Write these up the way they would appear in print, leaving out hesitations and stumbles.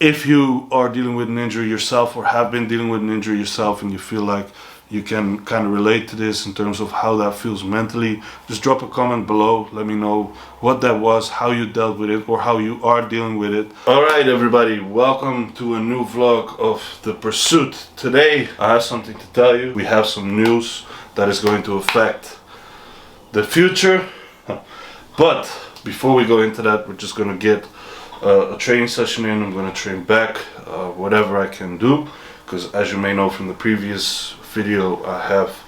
if you are dealing with an injury yourself or have been dealing with an injury yourself and you feel like you can kind of relate to this in terms of how that feels mentally, just drop a comment below. Let me know what that was, how you dealt with it, or how you are dealing with it. Alright everybody, welcome to a new vlog of The Pursuit. Today I have something to tell you. We have some news that is going to affect the future. But before we go into that, we're just going to get a training session in. I'm going to train back whatever I can do, because as you may know from the previous video, I have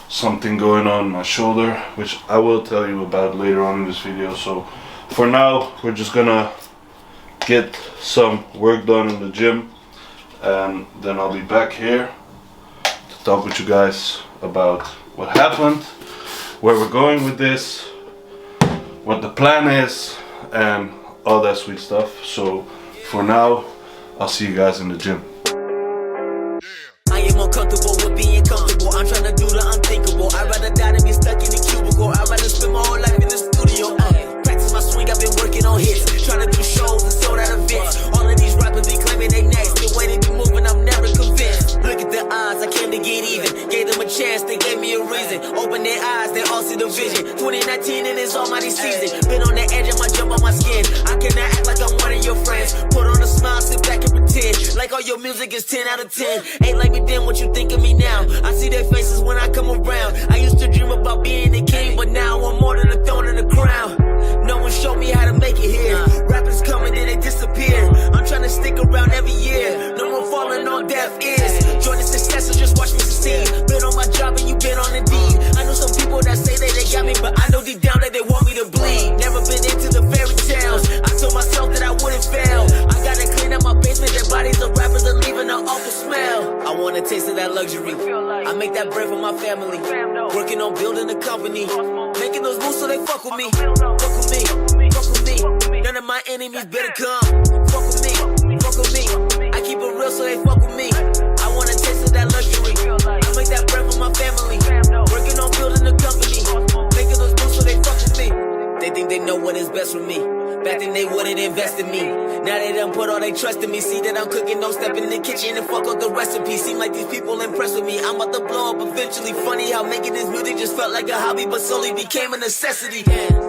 something going on my shoulder, which I will tell you about later on in this video. So for now, we're just gonna get some work done in the gym, and then I'll be back here to talk with you guys about what happened, where we're going with this, what the plan is, and all that sweet stuff. So for now, I'll see you guys in the gym. Uncomfortable with being comfortable. I'm trying to do the unthinkable. I'd rather die than be stuck in the cubicle. I'd rather spend my whole life in the studio. Practice my swing, I've been working on hits. Trying to do shows and sold out events. All of these rappers be claiming they next. The way they be moving, I'm never convinced. Look at the odds, I came to get even. Gave them a chance, they gave me a reason. Open their eyes, they all see the vision. 2019 in this almighty season. Been on the edge of my jump on my skin. I cannot act like I'm one of your friends. Put on a smile, sit back and pretend like all your music is 10 out of 10. Ain't like me then, what you think of me now? I see their faces when I come around. I used to dream about being the king, but now I'm more than a throne and a crown. No one showed me how to make it here. Rappers come and then they disappear. I'm trying to stick around every year. No more falling on deaf ears. Join the success or just watch me succeed. Been on my job and you been on the deed. I know some people that say that they got me, but I know deep down that they want me to bleed. Never been into the fairy tales. I told myself that I wouldn't fail. I gotta clean up my basement. Their bodies of rappers are leaving an awful smell. I want a taste of that luxury. I make that bread for my family. Working on building a company. Making those moves so they fuck with me. Fuck with me. Fuck with me. None of my enemies better come. Fuck with me. Fuck with me. I keep it real so they fuck with me. I want a taste of that luxury. I make that bread for my family. Working on building a company. Making those moves so they fuck with me. They think they know what is best for me. Back then they wouldn't invest in me. Now they done put all they trust in me. See that I'm cooking, don't step in the kitchen and fuck up the recipe. Seem like these people impressed with me. I'm about to blow up eventually. Funny how making this music just felt like a hobby, but slowly became a necessity.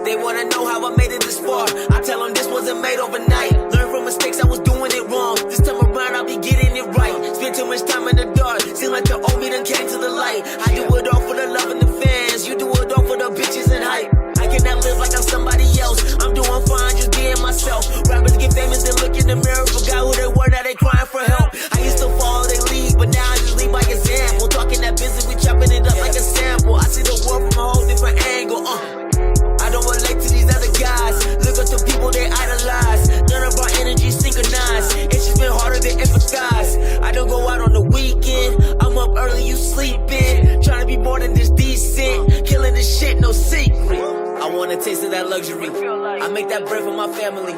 They wanna know how I made it this far. I tell them this wasn't made overnight. Learn from mistakes, I was doing it wrong. This time around I'll be getting it right. Spend too much time in the dark. Seem like the old me done came to the light. I do it all for the love and the fans. You do it all for the bitches and hype. I cannot live like I'm somebody else. I'm doing fine just being myself. Rappers get famous and look in the mirror, forgot who they were, now they crying for help. I used to follow they lead, but now I just lead by example. Talking that business, we chopping it up like a sample. I see the world from a whole different angle. I don't relate to these other guys. Look up to people they idolize. None of our energy synchronized. It's just been harder to empathize. I don't go out on the weekend. I'm up early, you sleeping. Trying to be more than this decent. Killing this shit, no secret. I want a taste of that luxury. I make that bread for my family.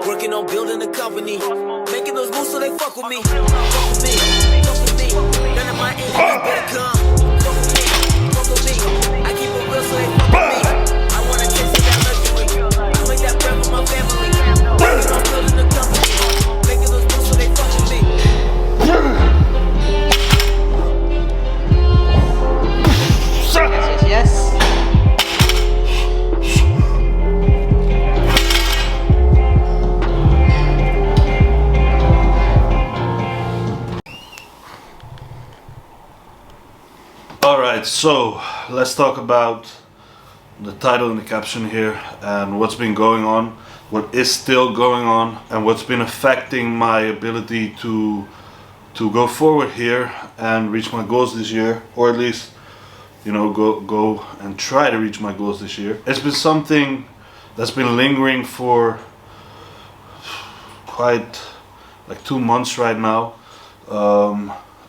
Working on building a company. Making those moves so they fuck with me. Fuck with me. Fuck with me. None of my enemies better come. Fuck with me. Fuck with me. I keep it real so they fuck with me. I want a taste of that luxury. I make that bread for my family. Working on building a company. Making those moves so they fuck with me. Yes. Alright, so let's talk about the title and the caption here and what's been going on, what is still going on, and what's been affecting my ability to go forward here and reach my goals this year, or at least, you know, go and try to reach my goals this year. It's been something that's been lingering for quite like 2 months right now,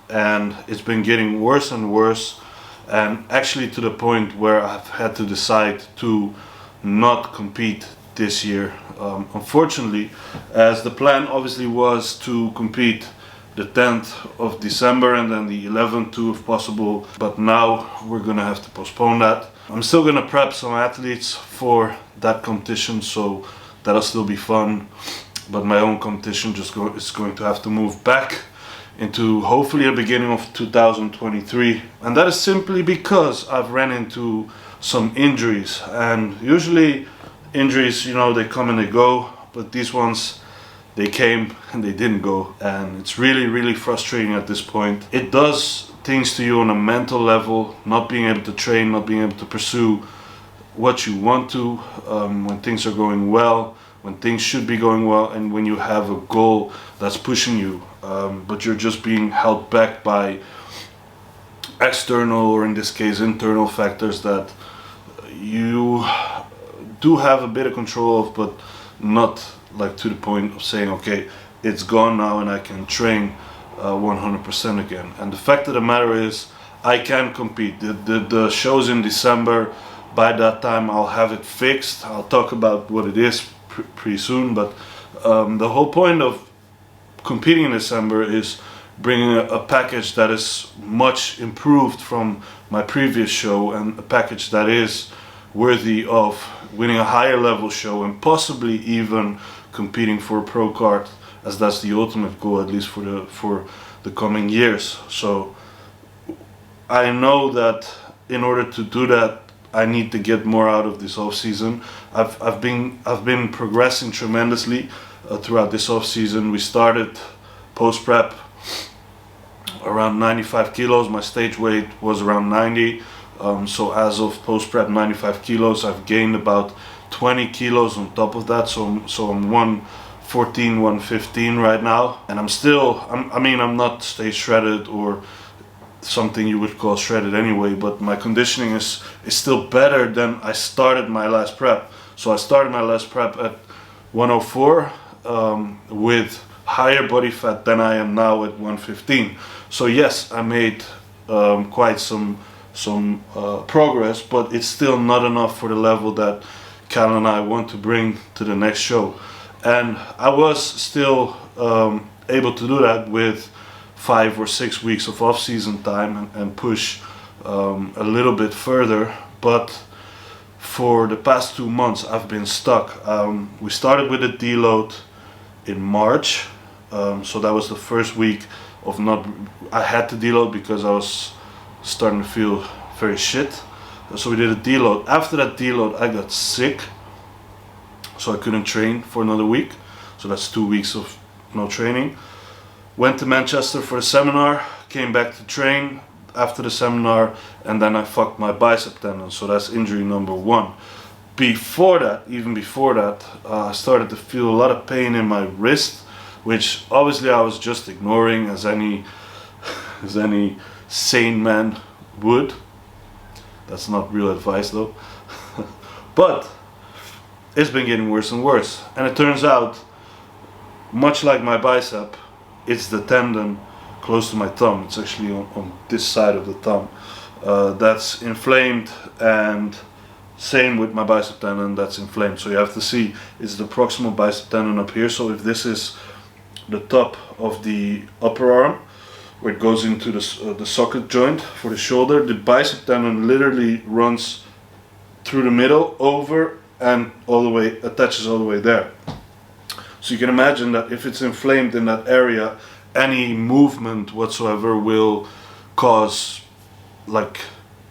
and it's been getting worse and worse, and actually to the point where I've had to decide to not compete this year, unfortunately, as the plan obviously was to compete the 10th of December and then the 11th too if possible, but now we're gonna have to postpone that. I'm still gonna prep some athletes for that competition, so that'll still be fun. but my own competition is going to have to move back into hopefully the beginning of 2023, and that is simply because I've ran into some injuries. And usually injuries, you know, they come and they go, but these ones, they came and they didn't go, and it's really frustrating at this point. It does things to you on a mental level, not being able to train, not being able to pursue what you want to, when things are going well, when things should be going well, and when you have a goal that's pushing you, but you're just being held back by external, or in this case internal factors that you do have a bit of control of, but not like to the point of saying, okay, it's gone now and I can train 100% again. And the fact of the matter is, I can compete. The show's in December. By that time I'll have it fixed. I'll talk about what it is pretty soon, but the whole point of competing in December is bringing a package that is much improved from my previous show, and a package that is worthy of winning a higher level show and possibly even competing for a pro card, as that's the ultimate goal, at least for the coming years. So I know that in order to do that, I need to get more out of this off season. I've been progressing tremendously throughout this off season. We started post prep around 95 kilos. My stage weight was around 90. So as of post prep 95 kilos, I've gained about 20 kilos on top of that. So I'm 114, 115 right now, and I'm not stay shredded or something you would call shredded anyway, but my conditioning is still better than I started my last prep. So I started my last prep at 104 with higher body fat than I am now at 115. So yes, I made quite some progress, but it's still not enough for the level that Cal and I want to bring to the next show. And I was still able to do that with 5 or 6 weeks of off-season time and push a little bit further. But for the past 2 months I've been stuck. We started with a deload in March, so that was the first week of I had to deload because I was starting to feel very shit. So we did a deload. After that deload I got sick, so I couldn't train for another week. So that's 2 weeks of no training. Went to Manchester for a seminar, came back to train after the seminar, and then I fucked my bicep tendon. So that's injury number 1. Even before that, I started to feel a lot of pain in my wrist, which obviously I was just ignoring, as any sane man would. That's not real advice though. But it's been getting worse and worse, and it turns out, much like my bicep, it's the tendon close to my thumb. It's actually on this side of the thumb that's inflamed, and same with my bicep tendon that's inflamed. So you have to see, it's the proximal bicep tendon up here. So if this is the top of the upper arm, where it goes into the socket joint for the shoulder, the bicep tendon literally runs through the middle, over, and all the way, attaches all the way there. So you can imagine that if it's inflamed in that area, any movement whatsoever will cause like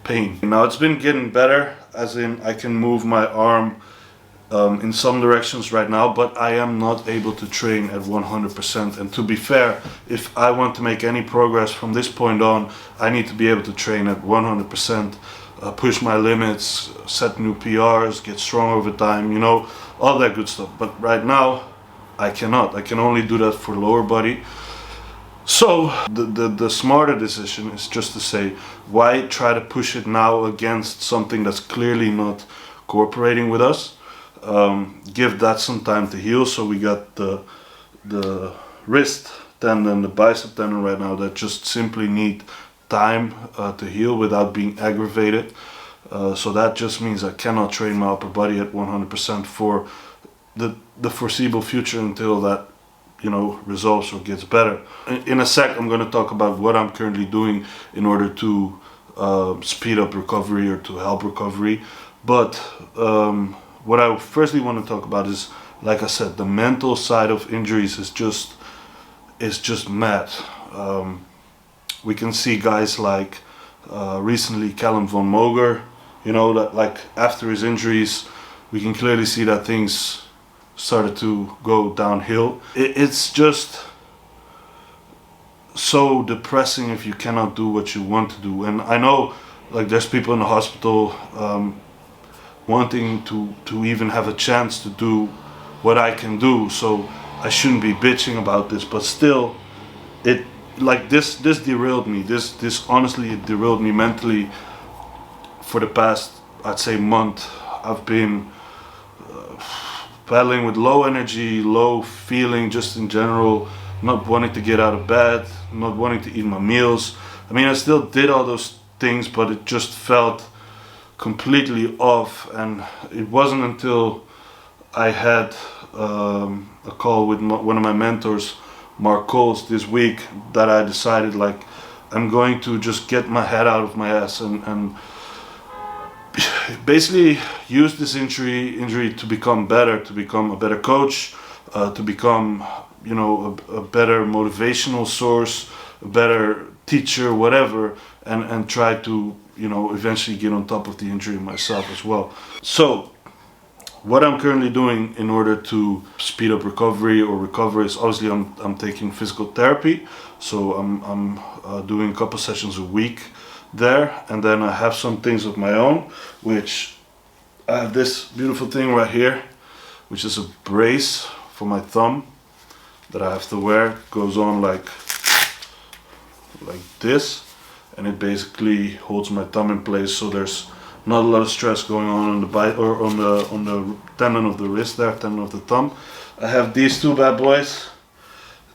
pain. Now it's been getting better, as in I can move my arm in some directions right now, but I am not able to train at 100%. And to be fair, if I want to make any progress from this point on, I need to be able to train at 100%, push my limits, set new PRs, get strong over time, you know, all that good stuff. But right now, I cannot. I can only do that for lower body. So the smarter decision is just to say, why try to push it now against something that's clearly not cooperating with us? Give that some time to heal. So we got the wrist tendon, the bicep tendon right now that just simply need time to heal without being aggravated. So that just means I cannot train my upper body at 100% for the foreseeable future until that, you know, resolves or gets better. In a sec, I'm going to talk about what I'm currently doing in order to speed up recovery or to help recovery. But what I firstly want to talk about is like I said, the mental side of injuries is just mad. We can see guys like recently Callum von Moger, you know, that like after his injuries, we can clearly see that things started to go downhill. It's just so depressing if you cannot do what you want to do. And I know, like, there's people in the hospital wanting to even have a chance to do what I can do, so I shouldn't be bitching about this, but still, it, like, this derailed me. This honestly, it derailed me mentally for the past, I'd say, month. I've been battling with low energy, low feeling just in general, not wanting to get out of bed, not wanting to eat my meals. I mean, I still did all those things, but it just felt completely off. And it wasn't until I had a call with one of my mentors, Mark Coles, this week, that I decided, like, I'm going to just get my head out of my ass and basically use this injury to become better, to become a better coach, to become, you know, a better motivational source, a better teacher, whatever, and try to, you know, eventually get on top of the injury myself as well. So what I'm currently doing in order to speed up recovery or recover is, obviously, I'm taking physical therapy. So I'm doing a couple sessions a week there, and then I have some things of my own, which I have this beautiful thing right here, which is a brace for my thumb that I have to wear. It goes on like this, and it basically holds my thumb in place, so there's not a lot of stress going on the or on the tendon of the wrist there, tendon of the thumb. I have these two bad boys.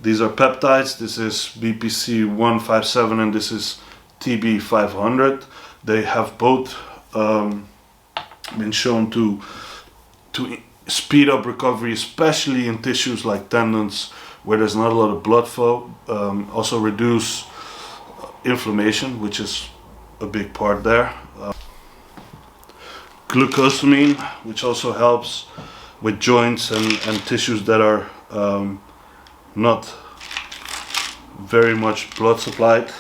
These are peptides. This is BPC 157 and this is TB 500. They have both been shown to speed up recovery, especially in tissues like tendons where there's not a lot of blood flow. Also reduce inflammation, which is a big part there. Glucosamine, which also helps with joints and tissues that are not very much blood supplied.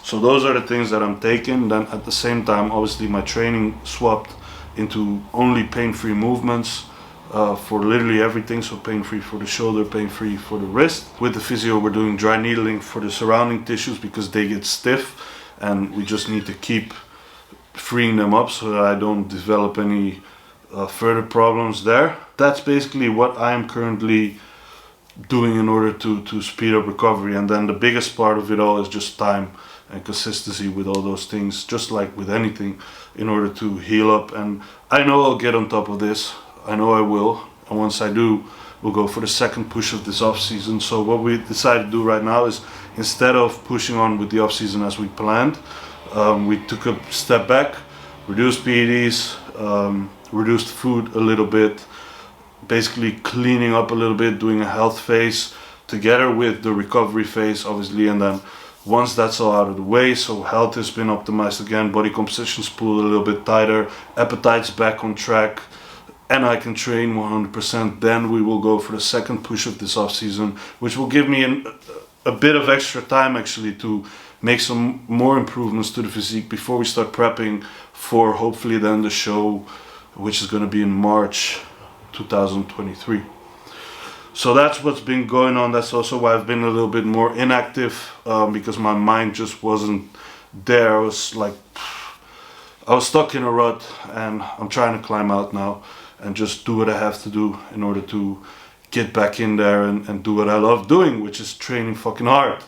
So those are the things that I'm taking. Then at the same time, obviously, my training swapped into only pain-free movements for literally everything. So pain-free for the shoulder, pain-free for the wrist. With the physio, we're doing dry needling for the surrounding tissues because they get stiff, and we just need to keep freeing them up so that I don't develop any further problems there. That's basically what I am currently doing in order to speed up recovery. And then the biggest part of it all is just time and consistency with all those things, just like with anything, in order to heal up. And I know I'll get on top of this. I know I will. And once I do, we'll go for the second push of this off season. So what we decided to do right now is, instead of pushing on with the off season as we planned, we took a step back, reduced PEDs, reduced food a little bit, basically cleaning up a little bit, doing a health phase together with the recovery phase, obviously. And then once that's all out of the way, so health has been optimized again, body composition's pulled a little bit tighter, appetite's back on track, and I can train 100%, then we will go for the second push of this off season, which will give me a bit of extra time actually to make some more improvements to the physique before we start prepping for hopefully then the show, which is going to be in March 2023. So that's what's been going on. That's also why I've been a little bit more inactive, because my mind just wasn't there. I was stuck in a rut, and I'm trying to climb out now and just do what I have to do in order to get back in there and do what I love doing, which is training fucking hard.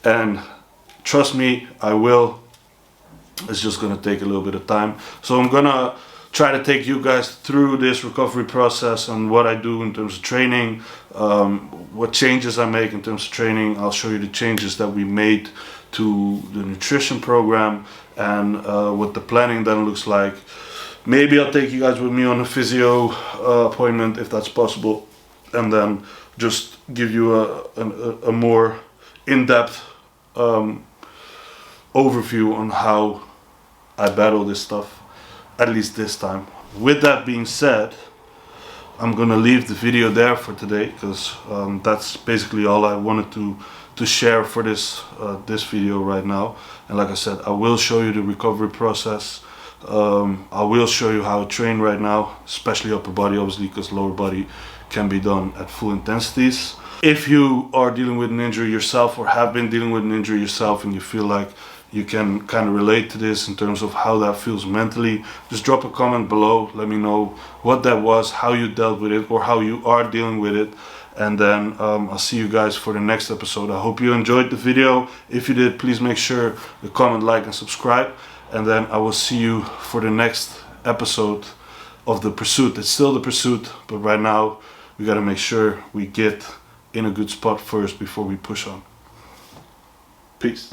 And trust me, I will. It's just gonna take a little bit of time. So I'm gonna try to take you guys through this recovery process and what I do in terms of training, what changes I make in terms of training. I'll show you the changes that we made to the nutrition program and what the planning then looks like. Maybe I'll take you guys with me on a physio appointment if that's possible, and then just give you a more in-depth overview on how I battle this stuff, at least this time. With that being said, I'm gonna leave the video there for today, because that's basically all I wanted to share for this video right now. And like I said, I will show you the recovery process. I will show you how I train right now, especially upper body, obviously, because lower body can be done at full intensities. If you are dealing with an injury yourself, or have been dealing with an injury yourself, and you feel like you can kind of relate to this in terms of how that feels mentally, just drop a comment below. Let me know what that was, how you dealt with it, or how you are dealing with it. And then I'll see you guys for the next episode. I hope you enjoyed the video. If you did, please make sure to comment, like, and subscribe. And then I will see you for the next episode of The Pursuit. It's still The Pursuit, but right now we gotta make sure we get in a good spot first before we push on. Peace.